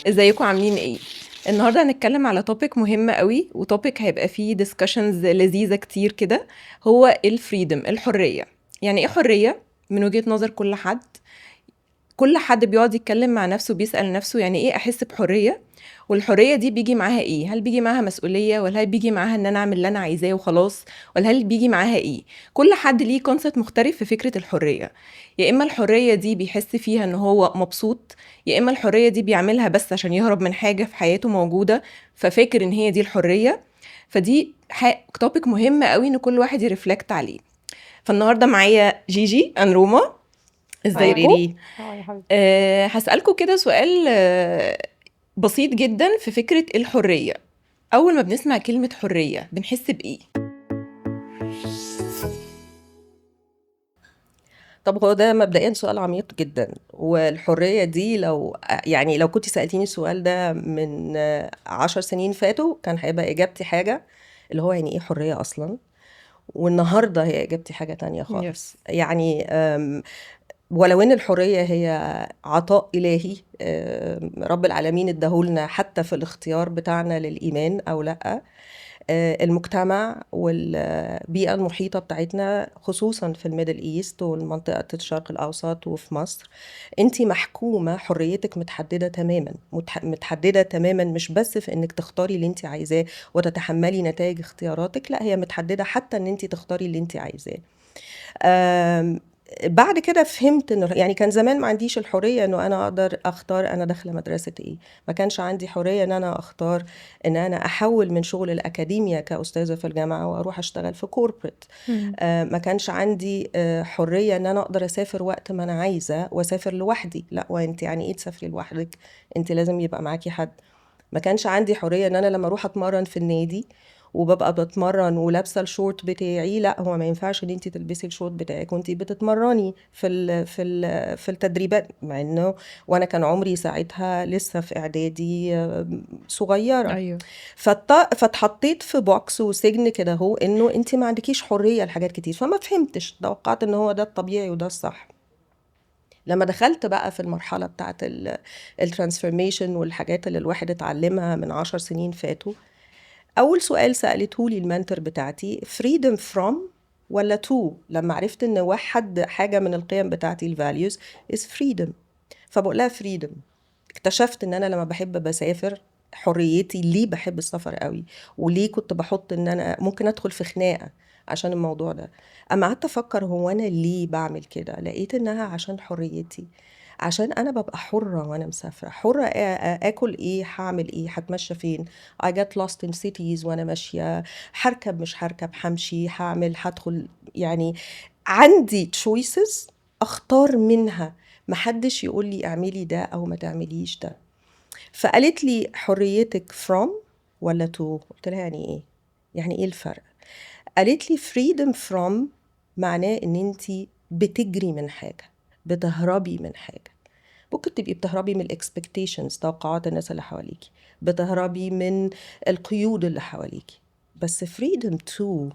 ازيكم عاملين ايه؟ النهارده هنتكلم على توبيك مهم قوي، وتوبيك هيبقى فيه ديسكشنز لذيذة كتير كده. هو الفريدم، الحرية. يعني ايه حرية من وجهة نظر كل حد؟ كل حد بيقعد يتكلم مع نفسه، بيسأل نفسه يعني ايه احس بحرية؟ والحرية دي بيجي معاها ايه؟ هل بيجي معاها مسؤولية، ولا هل بيجي معاها ان انا اعمل اللي انا عايزاه وخلاص، ولا هل بيجي معاها ايه؟ كل حد ليه كونسبت مختلف في فكرة الحرية. يا اما الحرية دي بيحس فيها ان هو مبسوط، يا اما الحرية دي بيعملها بس عشان يهرب من حاجة في حياته موجودة، ففاكر ان هي دي الحرية. فدي توبيك مهم قوي ان كل واحد يرفلكت عليه. فالنهارده معايا جيجي روما. هاي ازيكم؟ ريري. اه يا حبيبتي. هسألكوا كده سؤال بسيط جدا في فكرة الحرية. أول ما بنسمع كلمة حرية بنحس بإيه؟ طب هو ده مبدئيا سؤال عميق جدا، والحرية دي لو كنت سألتيني السؤال ده من 10 سنين فاتوا كان هيبقى إجابتي حاجة، اللي هو يعني إيه حرية أصلا. والنهاردة هي إجابتي حاجة تانية خالص. يس. يعني ولو ان الحرية هي عطاء إلهي، رب العالمين اداهولنا حتى في الاختيار بتاعنا للإيمان أو لأ. المجتمع والبيئة المحيطة بتاعتنا خصوصا في الميدل ايست والمنطقة الشرق الأوسط وفي مصر، انتي محكومة، حريتك متحددة تماما، متحددة تماما، مش بس في انك تختاري اللي انتي عايزاه وتتحملي نتائج اختياراتك، لا هي متحددة حتى ان انتي تختاري اللي انتي عايزاه. آم، بعد كده فهمت انه يعني كان زمان ما عنديش الحريه انه انا اقدر اختار انا داخله مدرسه ايه. ما كانش عندي حريه ان انا اختار ان انا احول من شغل الاكاديميا كاستاذه في الجامعه واروح اشتغل في كوربريت. مم. ما كانش عندي حريه ان انا اقدر اسافر وقت ما انا عايزه واسافر لوحدي. لا، وانت يعني ايه تسافري لوحدك؟ انت لازم يبقى معاكي حد. ما كانش عندي حرية ان انا لما اروح اتمرن في النادي وببقى بتمرن ولابسه الشورت بتاعي، لا هو ما ينفعش ان انت تلبسي الشورت بتاعك وانت بتتمرني في التدريبات، مع انه وانا كان عمري ساعتها لسه في اعدادي، صغيره. أيوه. فاتحطيت في بوكس وسجن كده، هو انه انت ما عندكيش حريه لحاجات كتير، فما فهمتش، توقعت ان هو ده الطبيعي وده الصح. لما دخلت بقى في المرحلة بتاعت الترانسفورميشن والحاجات اللي الواحد اتعلمها من 10 سنين فاتوا، أول سؤال سألته لي المنتور بتاعتي freedom from ولا to، لما عرفت إن واحد حاجة من القيم بتاعتي الفاليوز is freedom، فبقول لها freedom. اكتشفت ان انا لما بحب بسافر، حريتي ليه بحب السفر قوي، وليه كنت بحط ان انا ممكن ادخل في خناقة عشان الموضوع ده. اما قعدت افكر هو انا ليه بعمل كده، لقيت انها عشان حريتي، عشان انا ببقى حرة وانا مسافرة، حرة اكل ايه، هعمل ايه، هتمشى فين. I get lost in cities وانا ماشية، هركب مش هركب، همشي، هعمل، هدخل، يعني عندي choices اختار منها، محدش يقول لي اعملي ده او ما تعمليش ده. فقالت لي حريتك from ولا to؟ قلت لها يعني ايه؟ يعني ايه الفرق؟ قالت لي freedom from معناه ان انت بتجري من حاجة، بتهربي من حاجة. ممكن تبقي بتهربي من الاكسبكتيشنز، توقعات الناس اللي حواليكي، بتهربي من القيود اللي حواليكي. بس freedom to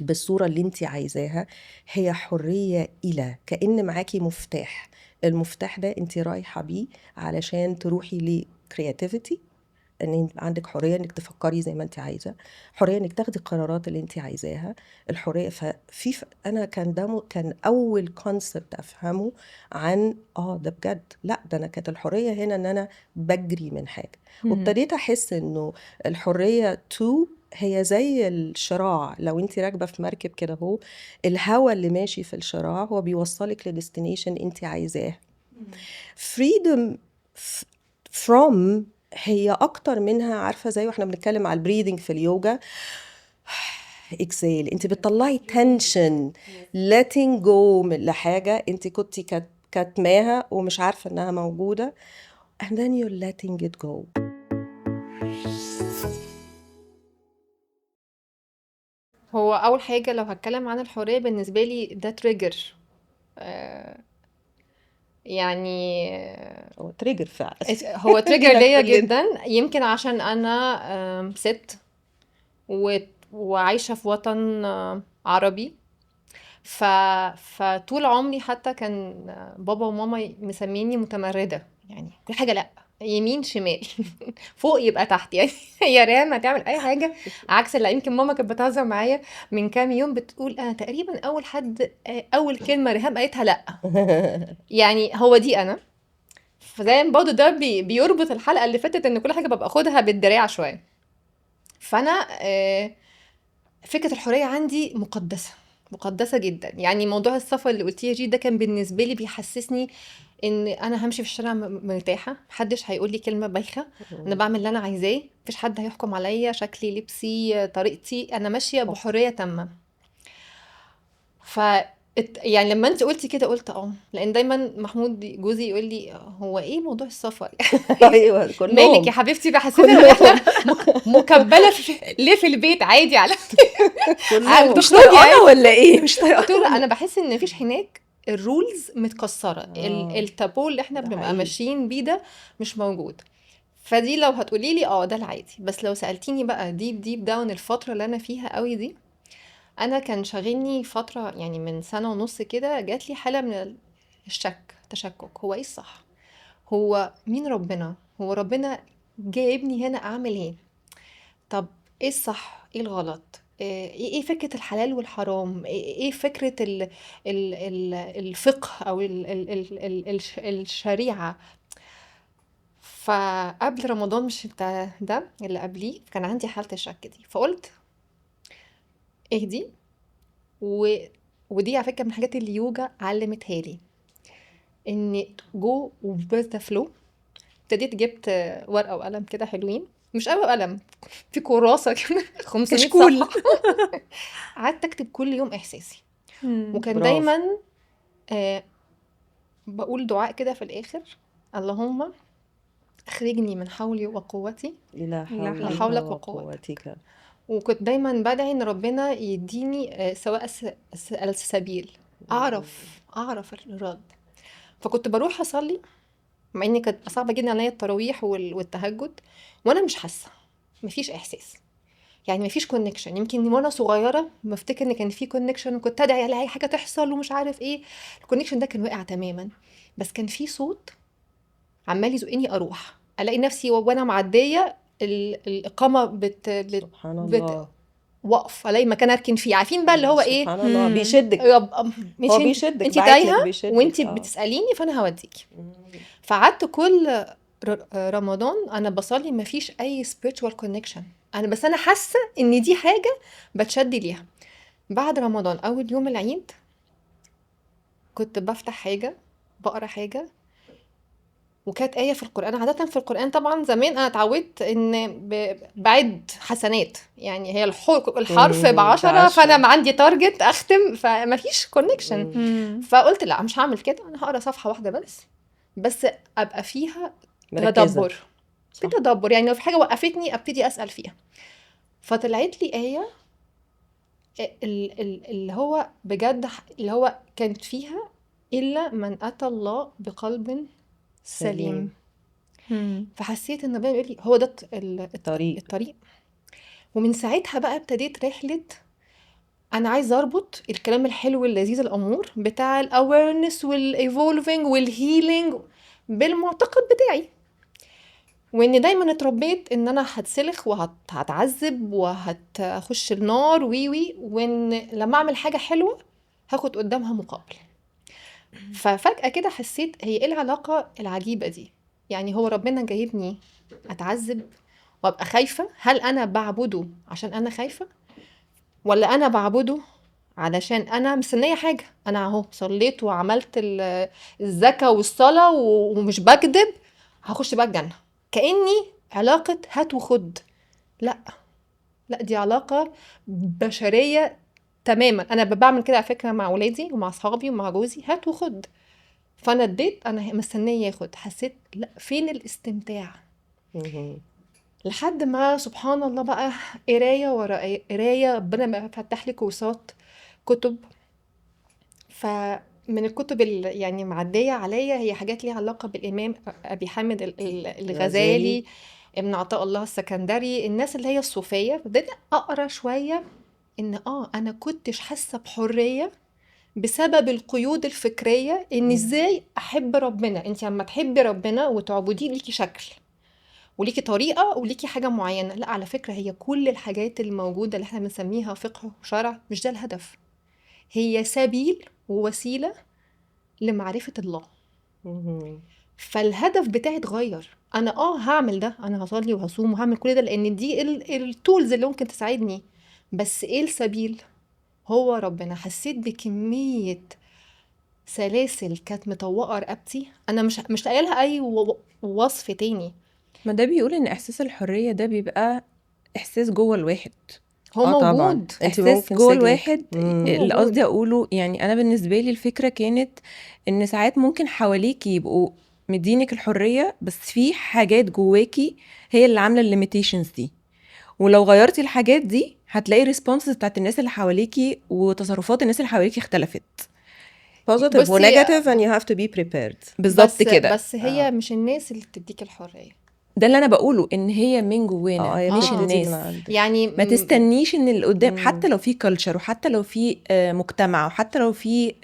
بالصورة اللي انت عايزاها هي حرية إلى، كأن معاكي مفتاح، المفتاح ده انت رايحة بيه علشان تروحي ل creativity، ان انت عندك حرية انك تفكري زي ما انت عايزة، حرية انك تاخدي القرارات اللي انت عايزاها، الحرية. انا كان ده كان اول كونسبت افهمه عن ده بجد. لا ده انا كانت الحرية هنا ان انا بجري من حاجة، مم. وابتديت احس انه الحرية تو هي زي الشراع. لو انت راكبه في مركب كده، هو الهواء اللي ماشي في الشراع هو بيوصلك لديستنيشن انت عايزاه. freedom from هي اكتر منها، عارفه زي واحنا بنتكلم على البريدنج في اليوجا، اكسيل، انت بتطلعي تنشن، letting go من لحاجه انت كنت كاتماها ومش عارفه انها موجوده، and then you're letting it go. هو اول حاجه لو هتكلم عن الحريه بالنسبه لي ده تريجر. آه يعني هو تريجر فعلا. هو تريجر لينا ليا كلنا. جدا، يمكن عشان انا ست وعايشه في وطن عربي. ف... فطول عمري حتى كان بابا وماما مسميني متمرده، يعني كل حاجه لا، يمين شمال فوق يبقى تحت يعني. يا ريهام هتعمل اي حاجه عكس اللي يمكن ماما كانت بتهزر معايا من كام يوم، بتقول انا تقريبا اول حد اول كلمه ريهام قالتها لا، يعني هو دي انا. فزي ما برضه ده بيربط الحلقه اللي فاتت ان كل حاجه ببقى اخدها بالدراع شويه. فانا فكره الحريه عندي مقدسه جدا. يعني موضوع السفر اللي قلتيه جي ده كان بالنسبه لي بيحسسني ان انا همشي في الشارع مرتاحه، محدش هيقول لي كلمه بايخه، انا بعمل اللي انا عايزاه، مفيش حد هيحكم عليا شكلي لبسي طريقتي، انا ماشيه بحريه تامه. ف يعني لما انت قلتي كده قلت لان دايما محمود جوزي يقول لي هو ايه موضوع السفر ايوه مالك كلهم يا حبيبتي، بحسسها ان احنا كلهم مكبله ليه في البيت عادي على كلهم مش بتخرجي طايقانا عادي. ولا ايه؟ مش قلت له لا، طايقانا. انا بحس ان مفيش هناك الرولز متكسره، التابو اللي احنا ده بنبقى حقيقي. ماشيين بيه ده مش موجود. فدي لو هتقولي لي ده العادي. بس لو سالتيني بقى ديب داون الفتره اللي انا فيها قوي دي، انا كان شاغلني فتره يعني من سنه ونص كده، جات لي حاله من تشكك. هو ايه الصح؟ هو مين ربنا؟ هو ربنا جايبني هنا اعمل ايه؟ طب ايه الصح ايه الغلط؟ ايه فكرة الحلال والحرام؟ ايه فكرة الفقه او الشريعة؟ فقبل رمضان مش بتاع ده اللي قبليه كان عندي حالة الشك دي، فقلت اهدي. و... ودي على فكرة من الحاجات اللي يوجا علمتها لي، ان جو with the flow. ابتديت جبت ورقة وقلم كده حلوين، مش ورقة وقلم، في كراسة كده 500 كشكول. صفحة. قعدت اكتب كل يوم احساسي، وكان برافو. دايما آه بقول دعاء كده في الاخر: اللهم اخرجني من حولي وقوتي لا لا لا حولك حولك حول. وقوتك. وقوتك. وكنت دايما بدعي ان ربنا يديني سواء السبيل، اعرف الرد. فكنت بروح اصلي، مع اني كانت صعبه جدا عليا التراويح والتهجد، وانا مش حاسه، مفيش احساس، يعني مفيش كونكشن. يمكن وانا صغيره بفتكر ان كان في كونكشن، وكنت ادعي على اي حاجه تحصل ومش عارف ايه، الكونكشن ده كان واقع تماما. بس كان في صوت عمال يزقني اروح، الاقي نفسي وانا معديه الاقامه سبحان بت الله. وقف، الاقي مكان اركن فيه. عارفين بقى اللي هو ايه؟ سبحان الله بيشدك. يب هو مش بيشدك، انت باعت لك تايهه بيشدك. وانت بتساليني فانا هوديكي. فقعدت كل رمضان انا بصلي مفيش اي spiritual connection، بس انا حاسه ان دي حاجه بتشد ليها. بعد رمضان اول يوم العيد كنت بفتح حاجه، بقرا حاجه، وكانت آية في القرآن. عادة في القرآن طبعا زمان أنا اتعودت إن بعد حسنات، يعني هي الحرف ب10 فأنا عندي تارجت أختم، فمفيش كونكشن. فقلت لا مش هعمل كده، أنا هقرا صفحة واحدة بس أبقى فيها مركزة. في تدبر، يعني لو في حاجة وقفتني أبتدي أسأل فيها. فطلعت لي آية اللي هو بجد اللي هو كانت فيها إلا من أتى الله بقلب سليم. فحسيت ان ربنا بيقول لي هو ده الطريق. ومن ساعتها بقى ابتديت رحله انا عايزه اربط الكلام الحلو اللذيذ الامور بتاع الاويرنس والايفولفينج والهيلينج بالمعتقد بتاعي، وان دايما اتربيت ان انا هتسلخ وهتعذب وهتخش النار وان لما اعمل حاجه حلوه هاخد قدامها مقابل. ففجاه كده حسيت هي ايه العلاقه العجيبه دي؟ يعني هو ربنا جايبني اتعذب وابقى خايفه؟ هل انا بعبده عشان انا خايفه، ولا انا بعبده علشان انا مستنيه حاجه؟ انا اهو صليت وعملت الزكاه والصلاه ومش بكذب، هخش بقى الجنه. كاني علاقه هات وخد. لا دي علاقه بشريه تماما. انا بعمل كده على فكره مع ولادي ومع اصحابي ومع جوزي، هات وخد. فانا اديت، انا مستنيه ياخد، حسيت لا فين الاستمتاع؟ لحد ما سبحان الله بقى قرايه ورا قرايه، ربنا فتح لي كورسات كتب. فمن الكتب اللي يعني معديه عليا هي حاجات ليها علاقه بالامام ابي حامد الغزالي، ابن عطاء الله السكندري، الناس اللي هي الصوفيه. بدأت اقرا شويه ان انا كنتش حاسه بحريه بسبب القيود الفكرية ان ازاي احب ربنا. انت لما تحبي ربنا وتعبديه ليكي شكل وليكي طريقة وليكي حاجة معينة. لا، على فكرة هي كل الحاجات الموجودة اللي احنا بنسميها فقه وشرع مش ده الهدف، هي سبيل ووسيلة لمعرفة الله. فالهدف بتاعي اتغير. انا هعمل ده، انا هصلي وهصوم وهعمل كل ده لان دي التولز اللي ممكن تساعدني، بس ايه السبيل؟ هو ربنا. حسيت بكمية سلاسل كانت مطوقة رقبتي، انا مش لاقيه لها اي وصف تاني. ما ده بيقول ان احساس الحرية ده بيبقى احساس جوه الواحد، هو طبعا موجود. انت احساس ممكن جوه سجنك. الواحد. هو اللي موجود. قصدي اقوله يعني انا بالنسبه لي الفكره كانت ان ساعات ممكن حواليكي يبقوا مدينك الحريه، بس في حاجات جواكي هي اللي عامله الليميتيشنز دي، ولو غيرتي الحاجات دي هتلاقي ريسبونسز بتاعت الناس اللي حواليكي وتصرفات الناس اللي حواليكي اختلفت. positive بصي، ونيجاتيف and you have to be prepared. بالظبط كده. بس هي مش الناس اللي بتديك الحرية. ده اللي انا بقوله، ان هي من جوانا هي مش بتبتدي من الناس. عندك. يعني ما تستنيش ان اللي قدام، مم. حتى لو في كلتشر وحتى لو في مجتمع وحتى لو في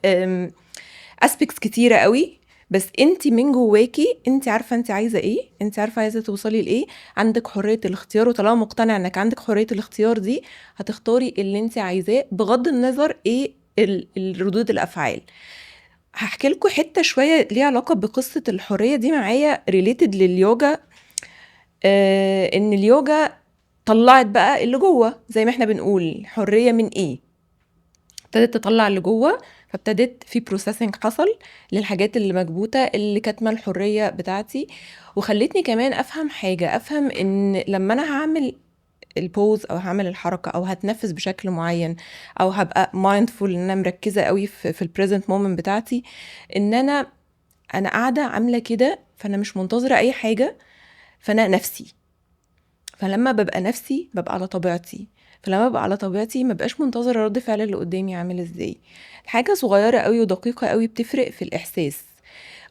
اسبيكتس كتيره قوي، بس انت من جواكي انت عارفه انت عايزه ايه، انت عارفه عايزه توصلي لايه، عندك حريه الاختيار. وطالما مقتنع انك عندك حريه الاختيار دي، هتختاري اللي انت عايزاه بغض النظر ايه الردود الافعال. هحكي لكم حته شويه ليها علاقه بقصه الحريه دي معايا ريليتد لليوجا. ان اليوجا طلعت بقى اللي جوه، زي ما احنا بنقول حريه من ايه، ابتدت تطلع اللي جوه. فابتدت في بروسيسنج حصل للحاجات اللي مكبوته اللي كاتمه الحريه بتاعتي، وخلتني كمان افهم حاجه، افهم ان لما انا هعمل البوز او هعمل الحركه او هتنفس بشكل معين او هبقى مايندفول ان انا مركزه قوي في البريزنت مومنت بتاعتي، ان انا قاعده عامله كده، فانا مش منتظره اي حاجه، فانا نفسي. فلما ببقى نفسي ببقى على طبيعتي، فلما ببقى على طبيعتي ما بقاش منتظره رد فعل اللي قدامي عامل ازاي. الحاجه صغيره قوي ودقيقه قوي بتفرق في الاحساس.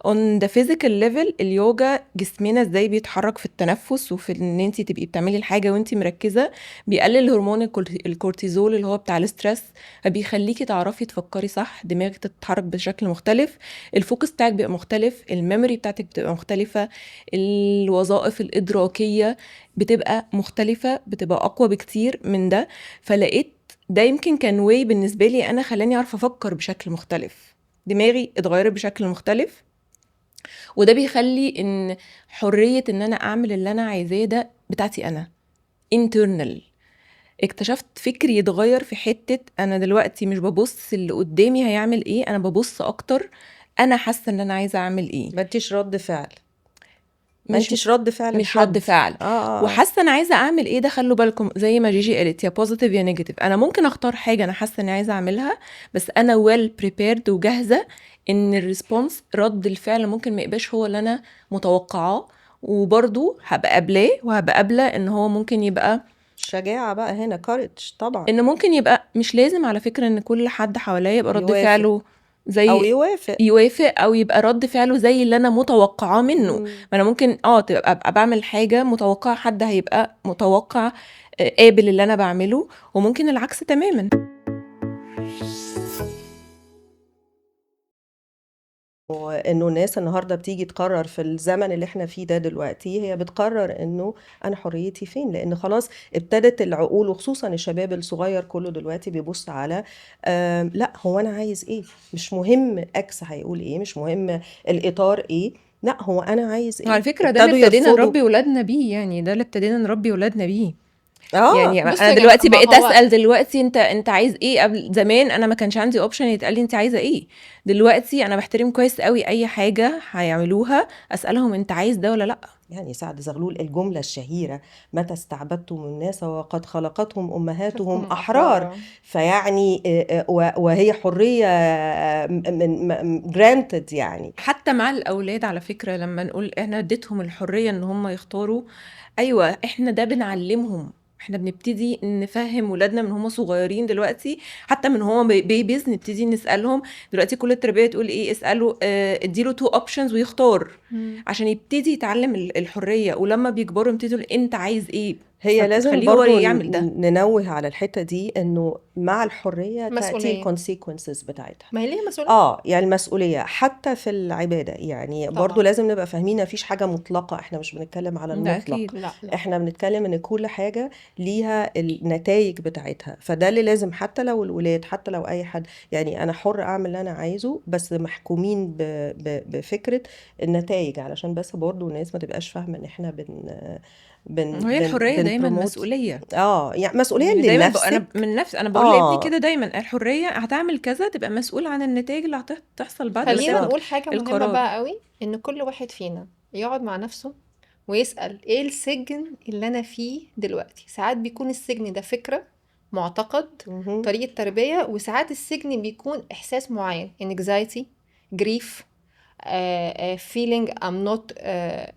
on the physical level اليوجا جسمنا ازاي بيتحرك في التنفس وفي ان انت تبقي بتعملي الحاجه وانت مركزه، بيقلل هرمون الكورتيزول اللي هو بتاع الاسترس، فبيخليكي تعرفي تفكري صح، دماغك تتحرك بشكل مختلف، الفوكس بتاعك بيبقى مختلف، الميموري بتاعتك بتبقى مختلفه، الوظائف الادراكيه بتبقى مختلفه، بتبقى اقوى بكتير من ده. فلقيت ده يمكن كان واي بالنسبه لي انا، خلاني اعرف افكر بشكل مختلف، دماغي اتغيرت بشكل مختلف. وده بيخلي ان حرية ان انا اعمل اللي انا عايزاه ده بتاعتي انا internal. اكتشفت فكري يتغير في حتة انا دلوقتي مش ببص اللي قدامي هيعمل ايه، انا ببص اكتر انا حاسة ان انا عايزة اعمل ايه. ما انتش رد فعل، ما انتش رد فعل مش رد لحد. فعل. وحاسه انا عايزه اعمل ايه ده. خلوا بالكم زي ما جيجي قالت، يا بوزيتيف يا نيجاتيف. انا ممكن اختار حاجه انا حاسه اني عايزه اعملها، بس انا ويل بريبيرد وجاهزه ان الريسبونس رد الفعل ممكن ما يبقاش هو اللي انا متوقعاه، وبرضو هبقى قابلاه وهبقى قابله ان هو ممكن يبقى شجاعة بقى هنا، كارج طبعا. ان ممكن يبقى مش لازم على فكره ان كل حد حواليا يبقى رد يوافق. فعله زي او يوافق او يبقى رد فعله زي اللي انا متوقعاه منه. ما انا ممكن تبقى ابقى بعمل حاجه متوقع حد هيبقى متوقع قابل اللي انا بعمله، وممكن العكس تماما. وانه الناس النهارده بتيجي تقرر في الزمن اللي احنا فيه ده دلوقتي، هي بتقرر انه انا حريتي فين، لان خلاص ابتدت العقول وخصوصا الشباب الصغير كله دلوقتي بيبص على لا هو انا عايز ايه، مش مهم اكس هيقول ايه، مش مهم الاطار ايه، لا هو انا عايز ايه. على فكره ده اللي ابتدوا ابتدينا يرفضوا. نربي ولادنا بيه، يعني ده اللي ابتدينا نربي ولادنا بيه. يعني بصوا انا يا جماعة، دلوقتي ما بقيت هو اسال دلوقتي انت عايز ايه. قبل زمان انا ما كانش عندي اوبشن يتقال لي انت عايزه ايه. دلوقتي انا بحترم كويس قوي اي حاجه هيعملوها اسالهم انت عايز ده ولا لا. يعني سعد زغلول الجملة الشهيرة متى استعبدتم الناس وقد خلقتهم أمهاتهم أحرار. فيعني وهي حرية من granted يعني. حتى مع الاولاد على فكره لما نقول احنا اديتهم الحريه ان هم يختاروا، ايوه احنا ده بنعلمهم، احنا بنبتدي نفهم ولادنا من هم صغيرين دلوقتي، حتى من هم بيبيز نبتدي نسالهم. دلوقتي كل التربيه تقول ايه، اساله اديله 2 اوبشنز ويختار، عشان يبتدي يتعلم الحريه. ولما بيكبروا يبتدوا انت عايز ايه، هي لازم فبتخليه هو برضو يعمل ده. ننوه على الحتة دي، انه مع الحرية تأتي مسؤولية. الكونسيكونسز بتاعتها. ما هي ليه مسؤولية. يعني المسؤولية حتى في العبادة، يعني برضو طبعا. لازم نبقى فاهمين مفيش حاجة مطلقة، احنا مش بنتكلم على ده المطلق، اكيد. لا احنا بنتكلم ان كل حاجة ليها النتائج بتاعتها، فده اللي لازم حتى لو الولاد، حتى لو اي حد، يعني انا حر اعمل اللي انا عايزه، بس محكومين بفكرة النتائج، علشان بس برضو الناس ما تبقاش فاهمة ان احنا وهي الحريه دايما بنبروموت. مسؤوليه، يعني مسؤولية يعني دايما انا لنفسك. من نفسي انا بقول لابني كده اه دايما الحريه هتعمل كذا تبقى مسؤول عن النتائج اللي هتحصل بعد خلينا كده، بالظبط. نقول حاجة مهمة القرار. بقى قوي، ان كل واحد فينا يقعد مع نفسه ويسأل ايه السجن اللي انا فيه دلوقتي. ساعات بيكون السجن ده فكرة، معتقد، مهم. طريقة تربية، وساعات السجن بيكون احساس معين، anxiety، grief، feeling I'm not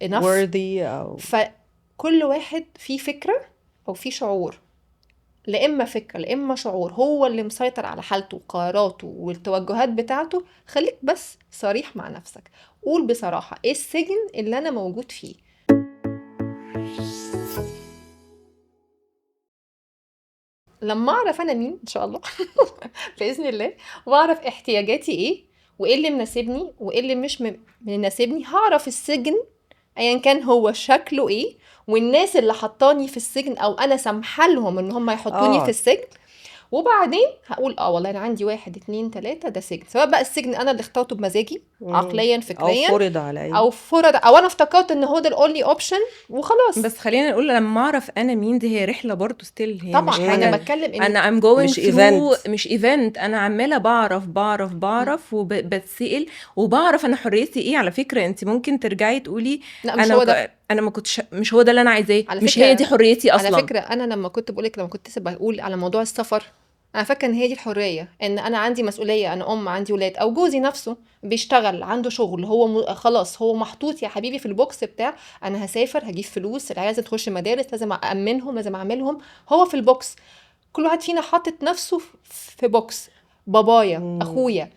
enough. worthy او فكل واحد فيه فكرة او فيه شعور، لا اما فكره لا اما شعور هو اللي مسيطر على حالته وقراراته والتوجهات بتاعته. خليك بس صريح مع نفسك، قول بصراحه ايه السجن اللي انا موجود فيه. لما اعرف انا مين ان شاء الله باذن الله، واعرف احتياجاتي ايه وايه اللي مناسبني وايه اللي مش مناسبني، هعرف السجن ايا كان هو شكله ايه، والناس اللي حطاني في السجن او انا سامحه لهم ان هم يحطوني في السجن. وبعدين هقول والله انا عندي 1 2 3 ده سجن، سواء بقى السجن انا اللي اخترته بمزاجي عقليا او فكريا فرض عليا او فرض، او انا افتكرت ان هو ده الاونلي اوبشن وخلاص. بس خلينا نقول لما اعرف انا مين، دي هي رحله برضو ستيل، هي طبعا مش انا حاجه بتكلم ان انا I'm going مش through، event. مش ايفنت، انا عماله بعرف وبتسأل وبعرف انا حريتي ايه. على فكره انت ممكن ترجعي تقولي لا مش هو ده. انا ما كنتش، مش هو ده اللي انا عايزاه، على مش هي دي فكره حريتي على اصلا. فكره انا لما كنت بقولك، لما كنت بقول على موضوع السفر، انا فاكره ان هي دي الحريه، ان انا عندي مسؤوليه، انا عندي ولاد، او جوزي نفسه بيشتغل عنده شغل، هو خلاص هو محطوط يا حبيبي في البوكس بتاع انا هسافر هجيب فلوس، العيال لازم تخش مدارس، لازم أأمنهم، لازم اعملهم، هو في البوكس. كل واحد فينا حاطط نفسه في بوكس، بابايا، اخويا،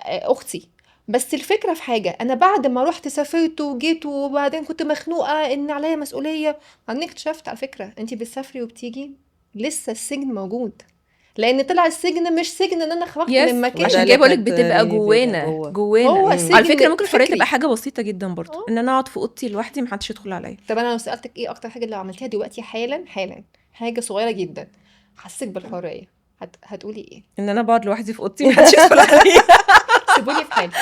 اختي. بس الفكره في حاجه، انا بعد ما رحت سافرت وجيت وبعدين كنت مخنوقه ان عليا مسؤوليه، بعدين اكتشفت على فكره انت بتسافري وبتيجي لسه السجن موجود، لان طلع السجن مش سجن ان انا خرجت يس، من مكان، عشان اللي كده بقولك كانت بتبقى ريني بيبقى جوانا جوه. هو على سجن فكره ممكن الحريه فكري. تبقى حاجه بسيطه جدا برضو، ان انا اقعد في اوضتي لوحدي محدش يدخل عليا. طب انا لو سالتك ايه اكتر حاجه اللي عملتيها دلوقتي حالا حاجه صغيره جدا حسيت بالحريه، هتقولي ايه؟ ان انا بقعد لوحدي في اوضتي محدش يدخل عليا. سيبوني في حالي.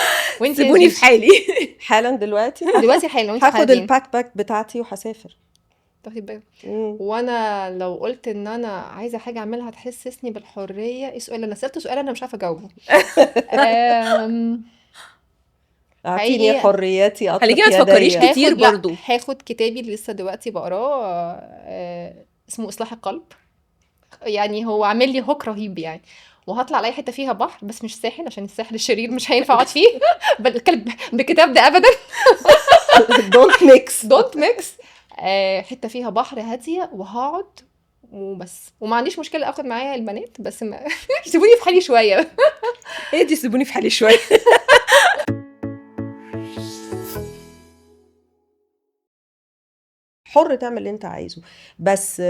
وانت سيبوني في حالي. حالا دلوقتي حالا وانت هاخد قاعدين الباك بتاعتي وهسافر. تاخدي بالك. مم. وانا لو قلت ان انا عايزه حاجه اعملها تحسسني بالحريه، ايه السؤال؟ انا سالته سؤال انا مش عارفه اجاوبه. اعطيني حقيقي حرياتي خليكي اطلق ما تفكريش يدي. كتير لا برضو. هاخد كتابي اللي لسه دلوقتي بقراه، اسمه اصلاح القلب. يعني هو عامل لي هوك رهيب يعني. وهطلع على اي حته فيها بحر، بس مش ساحل عشان الساحل الشرير مش هينفع اقعد فيه بالكلب بالكتاب ده ابدا. دونت ميكس. دونت ميكس. حته فيها بحر هاديه وهقعد وبس، وما عنديش مشكله اخد معايا البنات، بس ما سيبوني في حالي شويه. ايه دي سيبوني في حالي شويه. حر تعمل اللي انت عايزه، بس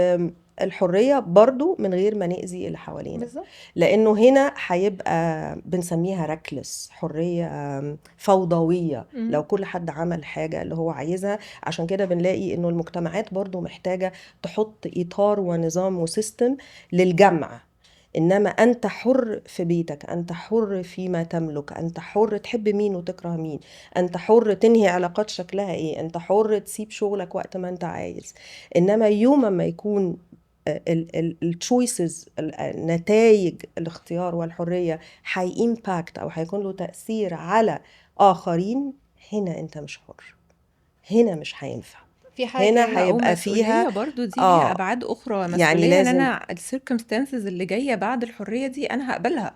الحرية برضو من غير ما نأذي اللي حوالينا، بالظبط. لأنه هنا هيبقى بنسميها ركلس، حرية فوضوية لو كل حد عمل حاجة اللي هو عايزها. عشان كده بنلاقي إنه المجتمعات برضو محتاجة تحط إطار ونظام وسيستم للجمع. إنما أنت حر في بيتك، أنت حر فيما تملك، أنت حر تحب مين وتكره مين، أنت حر تنهي علاقات شكلها إيه، أنت حر تسيب شغلك وقت ما أنت عايز. إنما يوم ما يكون التشويسز، نتائج الاختيار والحرية هيمباكت أو هيكون له تأثير على آخرين، هنا أنت مش حر، هنا مش هينفع. في حاجه هنا لا، هيبقى فيها ومسؤولية برضو دي ليها آه أبعاد أخرى. يعني مسؤولية إن لازم أنا السيركمستانسز اللي جاية بعد الحرية دي أنا هقبلها،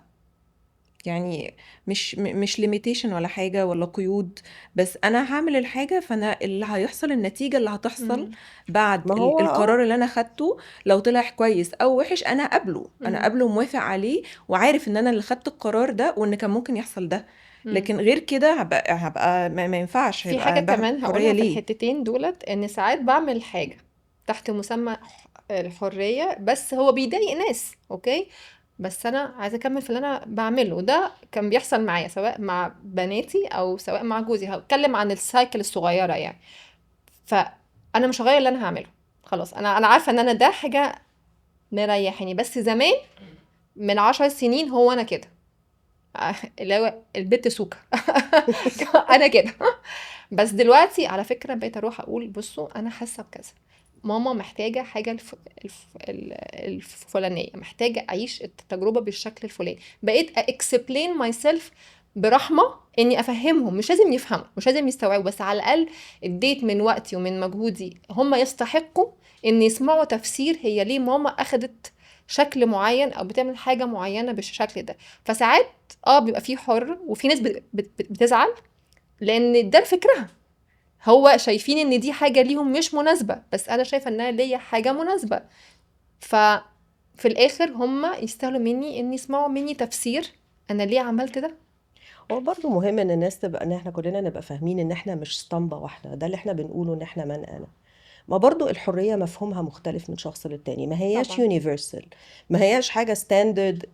يعني مش ليميتيشن ولا حاجة ولا قيود، بس أنا هعمل الحاجة، فأنا اللي هيحصل النتيجة اللي هتحصل بعد ما هو القرار اللي أنا خدته، لو طلع كويس أو وحش أنا قبله، أنا قبله موافق عليه، وعارف إن أنا اللي خدت القرار ده وإن كان ممكن يحصل ده. لكن غير كده هبقى ما ينفعش، في حاجه هيبقى كمان حرية هقولها في ليه؟ الحتتين دولت، ان ساعات بعمل حاجه تحت مسمى الحريه بس هو بيضايق ناس، اوكي، بس انا عايزه اكمل في اللي انا بعمله. وده كان بيحصل معايا سواء مع بناتي او سواء مع جوزي. هتكلم عن السايكل الصغيره يعني. فانا مش هغير اللي انا هعمله خلاص. انا عارفه ان انا ده حاجه مريحاني. بس زمان من 10 سنين هو انا كده اللي هو البت سوكا انا كده. بس دلوقتي على فكره بقيت اروح اقول بصوا انا حاسه بكذا، ماما محتاجه حاجه الفلانيه، محتاجه اعيش التجربه بالشكل الفلاني. بقيت اكسبلين ماي سيلف برحمه، اني افهمهم. مش لازم يفهموا، مش لازم يستوعبوا، بس على الاقل اديت من وقتي ومن مجهودي. هم يستحقوا ان يسمعوا تفسير هي ليه ماما اخدت شكل معين او بتعمل حاجه معينه بالشكل ده. فساعات بيبقى فيه حر، وفي ناس بتزعل لان ده فكرها، هو شايفين ان دي حاجه ليهم مش مناسبه، بس انا شايفه انها ليا حاجه مناسبه. ففي الاخر هم يستاهلوا مني ان يسمعوا مني تفسير انا ليه عملت ده. هو برضو مهم ان الناس تبقى، ان احنا كلنا نبقى فاهمين ان احنا مش اسطمبة واحدة. ده اللي احنا بنقوله، ان احنا من انا. ما برضو الحرية مفهومها مختلف من شخص للتاني، ما هياش طبعا يونيفرسال، ما هياش حاجة ستاندرد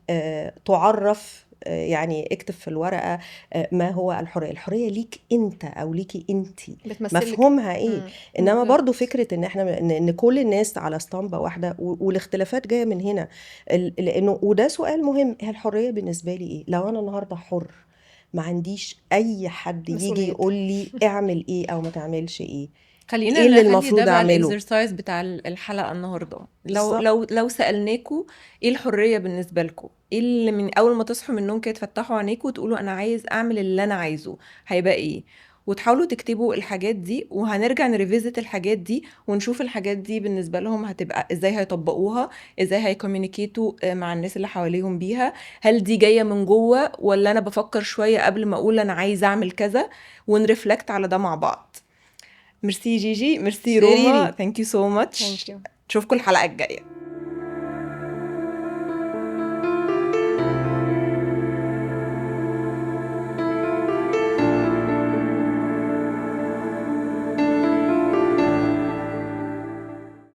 تعرف. يعني اكتب في الورقة ما هو الحرية. الحرية ليك انت او ليكي انتي، بتمثلك. مفهومها ايه. انما برضو بالظبط. فكرة ان احنا ان كل الناس على اسطمبة واحدة، والاختلافات جاية من هنا. لانه وده سؤال مهم، هي الحرية بالنسبة لي ايه؟ لو انا النهاردة حر، ما عنديش اي حد يجي مسؤوليات. يقول لي اعمل ايه او ما تعملش ايه. خلينا ايه اللي نخلي ده المفروض بقى اعمله؟ الاكسرسايز بتاع الحلقة النهاردة. لو بالظبط. لو سألناكوا ايه الحرية بالنسبة لكم، ايه اللي من اول ما تصحوا من النوم كده تفتحوا عينيكوا وتقولوا انا عايز اعمل اللي انا عايزه، هيبقى ايه؟ وتحاولوا تكتبوا الحاجات دي، وهنرجع نريفيزت الحاجات دي ونشوف الحاجات دي بالنسبة لهم هتبقى ازاي، هيطبقوها ازاي، هيكوميونيكيتوا مع الناس اللي حواليهم بيها. هل دي جاية من جوه ولا انا بفكر شوية قبل ما اقول انا عايز اعمل كذا؟ ونرفلكت على ده مع بعض. ميرسي جيجي، ميرسي روما، شيريري. ثانك يو سو ماتش. ثانك يو. اشوفكم الحلقة الجاية.